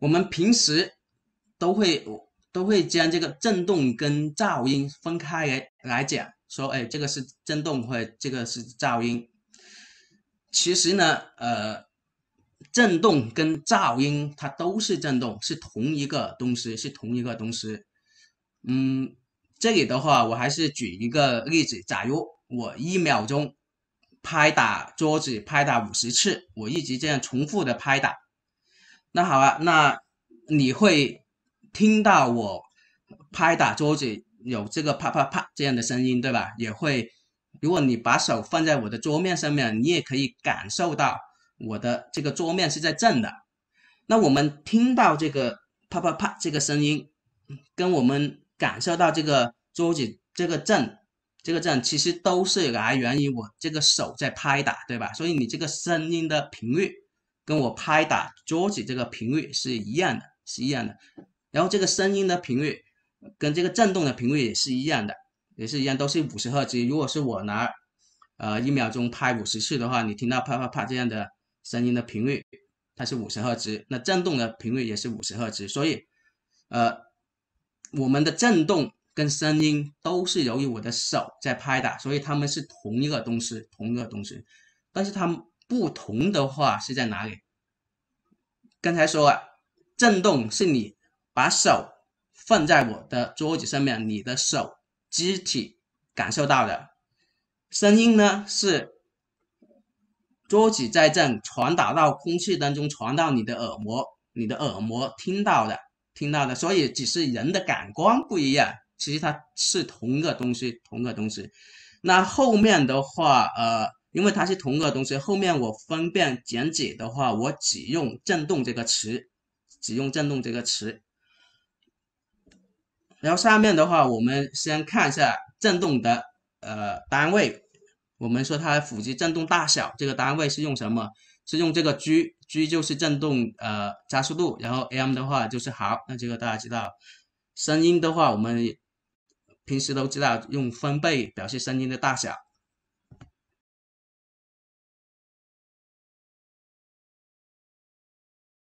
我们平时都会都会将这个振动跟噪音分开来讲，说，哎，这个是振动或者这个是噪音。其实呢，振动跟噪音它都是振动，是同一个东西，是同一个东西。嗯，这里的话，我还是举一个例子，假如我1秒钟拍打桌子拍打50次，我一直这样重复的拍打，那好啊，那你会听到我拍打桌子有这个啪啪啪这样的声音，对吧？也会，如果你把手放在我的桌面上面，你也可以感受到我的这个桌面是在震的。那我们听到这个啪啪啪这个声音，跟我们感受到这个桌子这个震，其实都是来源于我这个手在拍打，对吧？所以你这个声音的频率跟我拍打桌子这个频率是一样的，是一样的。然后这个声音的频率跟这个震动的频率也是一样的，也是一样，都是50赫兹。如果是我拿1秒钟拍50次的话，你听到啪啪啪这样的声音的频率，它是50赫兹，那震动的频率也是50赫兹。所以呃，我们的震动跟声音都是由于我的手在拍打，所以它们是同一个东西，同一个东西。但是它们不同的话是在哪里？刚才说了，震动是你把手放在我的桌子上面，你的手肢体感受到的。声音呢是桌子在震，传导到空气当中，传到你的耳膜，你的耳膜听到的，所以只是人的感官不一样，其实它是同一个东西，同一个东西。那后面的话，因为它是同一个东西，后面我分辨讲解的话，我只用振动这个词，只用振动这个词。然后下面的话，我们先看一下振动的单位。我们说它辅助振动大小，这个单位是用什么？是用这个 G 就是振动加速度，然后 M 的话就是毫，那这个大家知道。声音的话，我们平时都知道用分贝表示声音的大小。